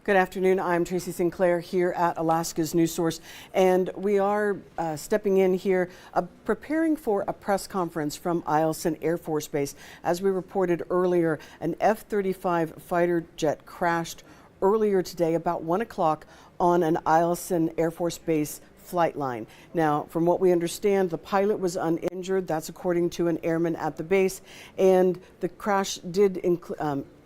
Good afternoon. I'm Tracy Sinclair here at Alaska's News Source, and we are stepping in here preparing for a press conference from Eielson Air Force Base. As we reported earlier, an F-35 fighter jet crashed earlier today about 1 o'clock on an Eielson Air Force Base flight line. Now, from what we understand, the pilot was uninjured. That's according to an airman at the base, and the crash did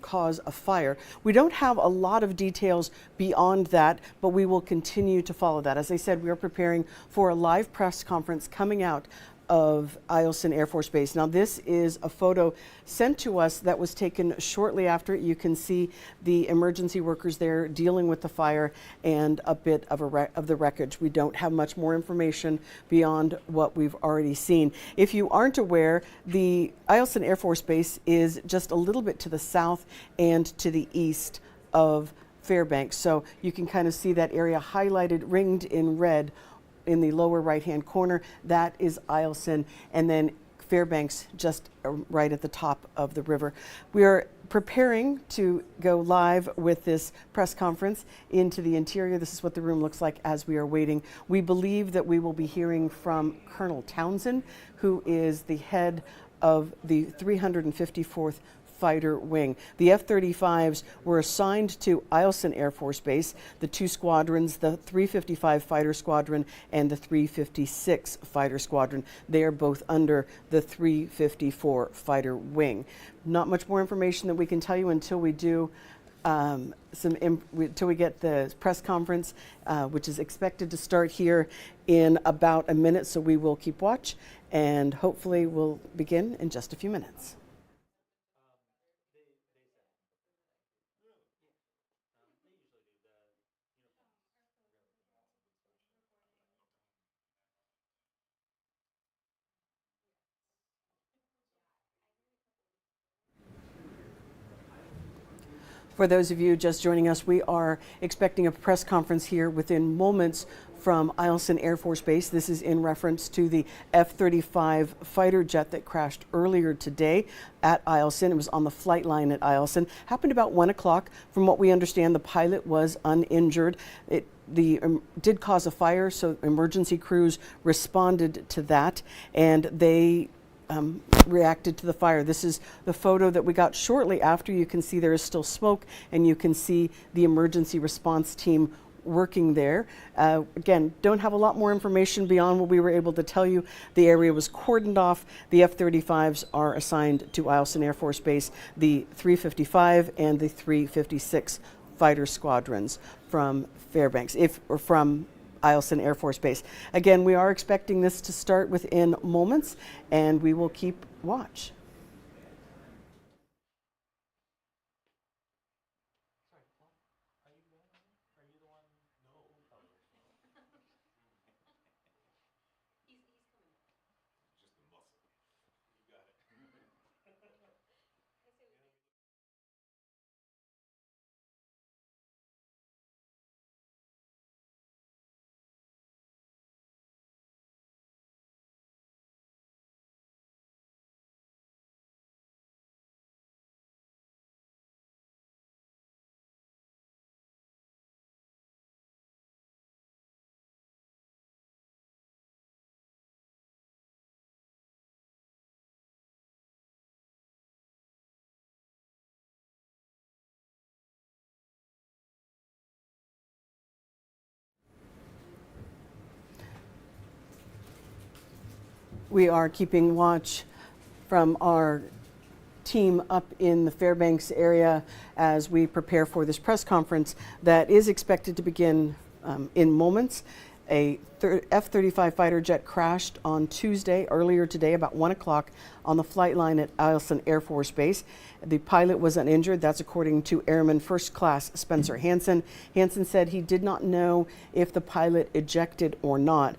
cause a fire. We don't have a lot of details beyond that, but we will continue to follow that. As I said, we are preparing for a live press conference coming out of Eielson Air Force Base. Now, this is a photo sent to us that was taken shortly after. You can see the emergency workers there dealing with the fire and a bit of the wreckage. We don't have much more information beyond what we've already seen. If you aren't aware, the Eielson Air Force Base is just a little bit to the south and to the east of Fairbanks. So you can kind of see that area highlighted, ringed in red in the lower right-hand corner. That is Eielson, and then Fairbanks just right at the top of the river. We are preparing to go live with this press conference into the interior. This is what the room looks like as we are waiting. We believe that we will be hearing from Colonel Townsend, who is the head of the 354th Fighter Wing. The F-35s were assigned to Eielson Air Force Base, the two squadrons, the 355 Fighter Squadron and the 356 Fighter Squadron. They are both under the 354 Fighter Wing. Not much more information that we can tell you until we do until we get the press conference, which is expected to start here in about a minute. So we will keep watch, and hopefully we'll begin in just a few minutes. For those of you just joining us, we are expecting a press conference here within moments from Eielson Air Force Base. This is in reference to the F-35 fighter jet that crashed earlier today at Eielson. It was on the flight line at Eielson. Happened about 1 o'clock. From what we understand, the pilot was uninjured. It did cause a fire, so emergency crews responded to that, and they reacted to the fire. This is the photo that we got shortly after. You can see there is still smoke, and you can see the emergency response team working there. Again, don't have a lot more information beyond what we were able to tell you. The area was cordoned off. The F-35s are assigned to Eielson Air Force Base, the 355 and the 356 fighter squadrons from Fairbanks, from Eielson Air Force Base. Again, we are expecting this to start within moments, and we will keep watch. We are keeping watch from our team up in the Fairbanks area as we prepare for this press conference that is expected to begin in moments. A F-35 fighter jet crashed on Tuesday, earlier today, about 1 o'clock on the flight line at Eielson Air Force Base. The pilot was uninjured. That's according to Airman First Class Spencer Hansen. Hansen said he did not know if the pilot ejected or not.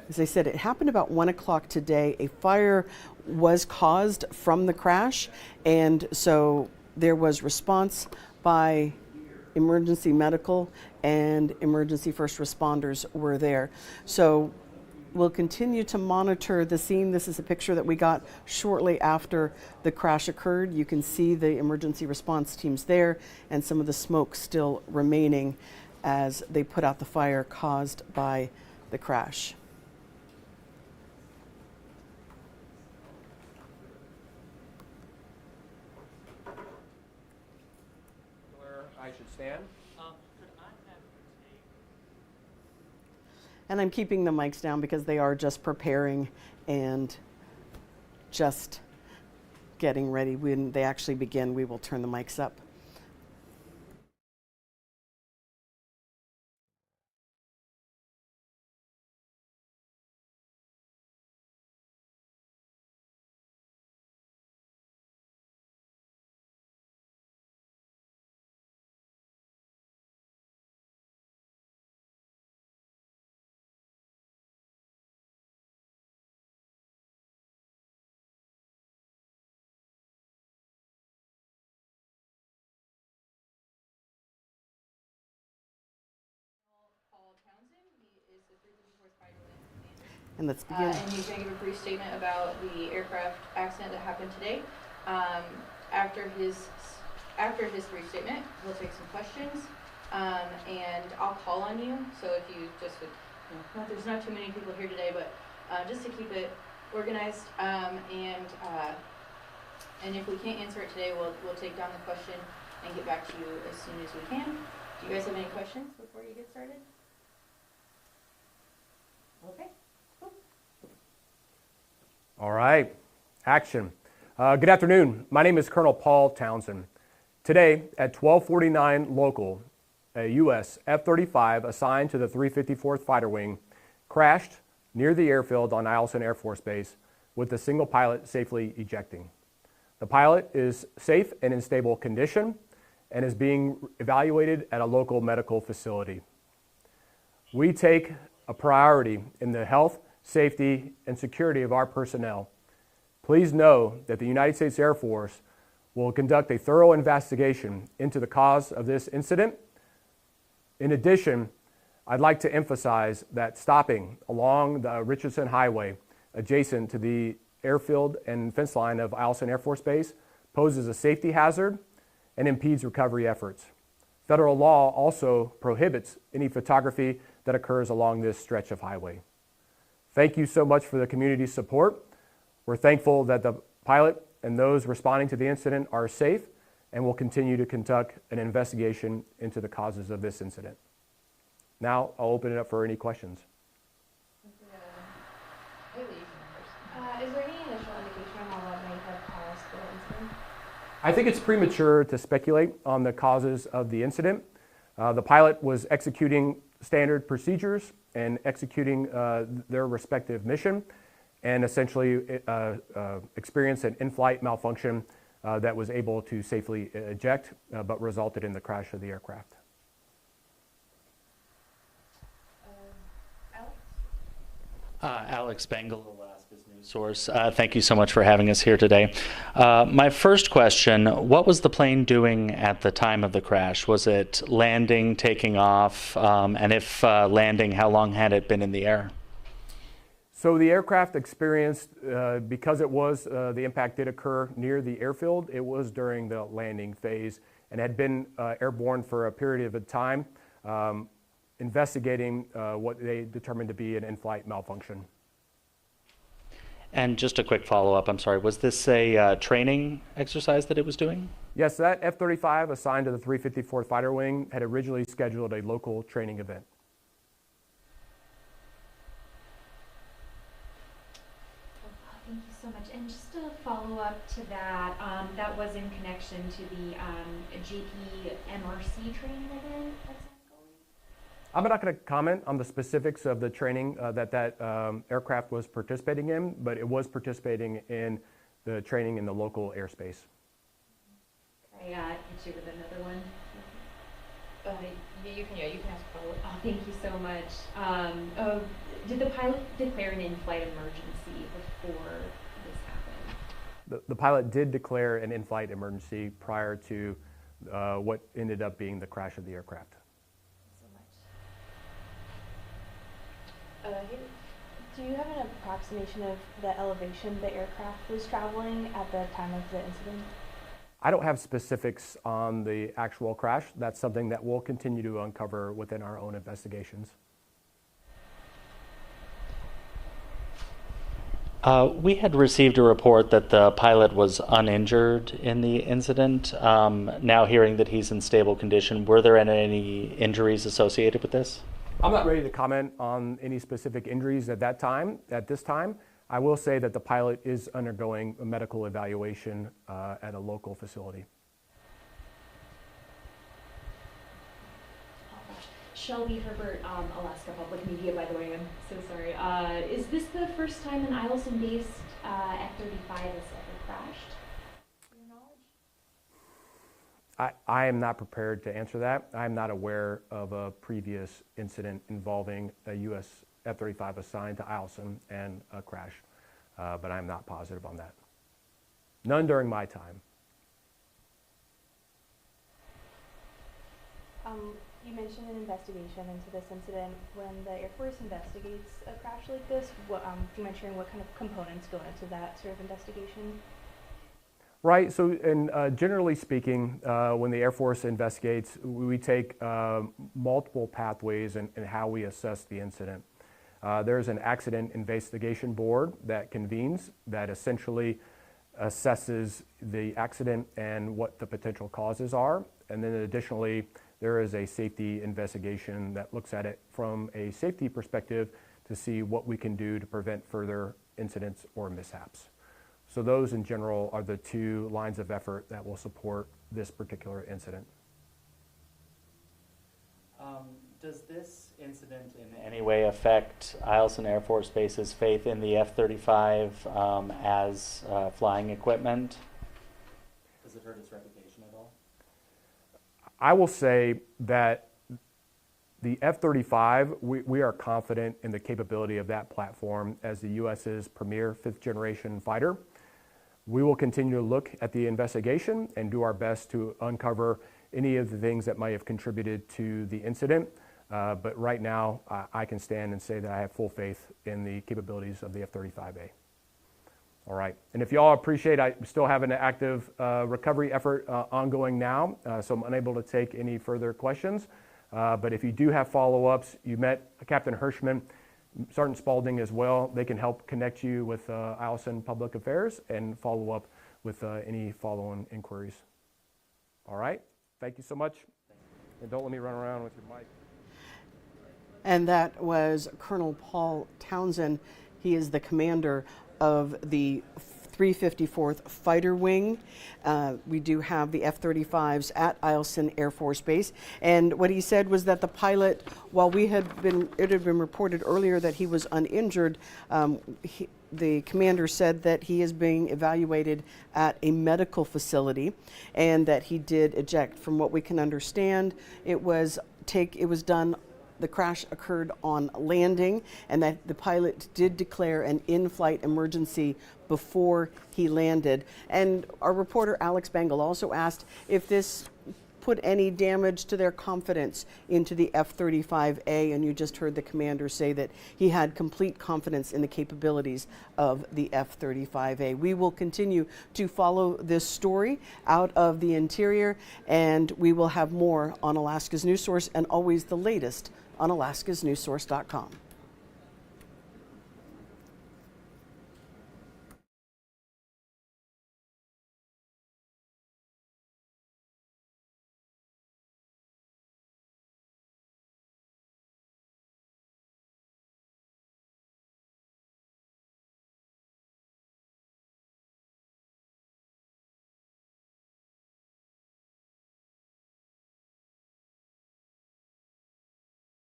As I said, it happened about 1 o'clock today. A fire was caused from the crash, and so there was response by emergency medical and emergency first responders were there. So We'll continue to monitor the scene. This is a picture that we got shortly after the crash occurred. You can see the emergency response teams there and some of the smoke still remaining as they put out the fire caused by the crash. Where I should stand? And I'm keeping the mics down because they are just preparing and just getting ready. When they actually begin, we will turn the mics up. And let's begin. And he's going to give a brief statement about the aircraft accident that happened today. After his brief statement, we'll take some questions, and I'll call on you. So if you just would, there's not too many people here today, but just to keep it organized, and if we can't answer it today, we'll take down the question and get back to you as soon as we can. Do you guys have any questions before you get started? Okay. All right, action. Good afternoon. My name is Colonel Paul Townsend. Today at 12:49 local, a U.S. F-35 assigned to the 354th Fighter Wing crashed near the airfield on Eielson Air Force Base with a single pilot safely ejecting. The pilot is safe and in stable condition and is being evaluated at a local medical facility. We take a priority in the health, safety, and security of our personnel. Please know that the United States Air Force will conduct a thorough investigation into the cause of this incident. In addition, I'd like to emphasize that stopping along the Richardson Highway adjacent to the airfield and fence line of Eielson Air Force Base poses a safety hazard and impedes recovery efforts. Federal law also prohibits any photography that occurs along this stretch of highway. Thank you so much for the community's support. We're thankful that the pilot and those responding to the incident are safe, and will continue to conduct an investigation into the causes of this incident. Now, I'll open it up for any questions. Is there any initial indication on what may have caused the incident? I think it's premature to speculate on the causes of the incident. The pilot was executing standard procedures and executing their respective mission, and essentially experienced an in-flight malfunction that was able to safely eject, but resulted in the crash of the aircraft. Alex Bengal, Alaska's news source. Thank you so much for having us here today. My first question, what was the plane doing at the time of the crash? Was it landing, taking off? And if landing, how long had it been in the air? So the aircraft experienced, because it was, the impact did occur near the airfield, it was during the landing phase and had been airborne for a period of time, investigating what they determined to be an in-flight malfunction. And just a quick follow-up, I'm sorry, was this a training exercise that it was doing? Yes, that F-35 assigned to the 354th Fighter Wing had originally scheduled a local training event. Thank you so much. And just a follow-up to that, that was in connection to the JPMRC training event that's ongoing? I'm not going to comment on the specifics of the training that aircraft was participating in, but it was participating in the training in the local airspace. Can I hit you with another one? You can ask a follow-up. Oh, thank you so much. Did the pilot declare an in-flight emergency before this happened? The pilot did declare an in-flight emergency prior to what ended up being the crash of the aircraft. So much. Do you have an approximation of the elevation the aircraft was traveling at the time of the incident? I don't have specifics on the actual crash. That's something that we'll continue to uncover within our own investigations. We had received a report that the pilot was uninjured in the incident. Now hearing that he's in stable condition, were there any injuries associated with this? I'm not ready to comment on any specific injuries at this time. I will say that the pilot is undergoing a medical evaluation at a local facility. Shelby Herbert, Alaska Public Media, by the way, I'm so sorry. Is this the first time an Eielson-based F-35 has ever crashed, to your knowledge? I am not prepared to answer that. I'm not aware of a previous incident involving a U.S. F-35 assigned to Eielson and a crash, but I'm not positive on that. None during my time. You mentioned an investigation into this incident. When the Air Force investigates a crash like this, do you mind sharing what kind of components go into that sort of investigation? Right, so generally speaking, when the Air Force investigates, we take multiple pathways in how we assess the incident. There's an accident investigation board that convenes that essentially assesses the accident and what the potential causes are. And then additionally, there is a safety investigation that looks at it from a safety perspective to see what we can do to prevent further incidents or mishaps. So those in general are the two lines of effort that will support this particular incident. Does this incident in any way affect Eielson Air Force Base's faith in the F-35 as flying equipment? Does it hurt its reputation at all? I will say that the F-35, we are confident in the capability of that platform as the U.S.'s premier fifth-generation fighter. We will continue to look at the investigation and do our best to uncover any of the things that might have contributed to the incident. But right now, I can stand and say that I have full faith in the capabilities of the F-35A. All right, and if you all appreciate, I still have an active recovery effort ongoing now, so I'm unable to take any further questions. But if you do have follow-ups, you met Captain Hirschman, Sergeant Spalding as well. They can help connect you with Eielson Public Affairs and follow up with any follow-on inquiries. All right, thank you so much. And don't let me run around with your mic. And that was Colonel Paul Townsend. He is the commander of the 354th Fighter Wing. We do have the F-35s at Eielson Air Force Base. And what he said was that the pilot, while it had been reported earlier that he was uninjured, the commander said that he is being evaluated at a medical facility and that he did eject. From what we can understand, the crash occurred on landing, and that the pilot did declare an in-flight emergency before he landed. And our reporter Alex Bangle also asked if this put any damage to their confidence into the F-35A, and you just heard the commander say that he had complete confidence in the capabilities of the F-35A. We will continue to follow this story out of the interior, and we will have more on Alaska's News Source and always the latest on alaskasnewssource.com.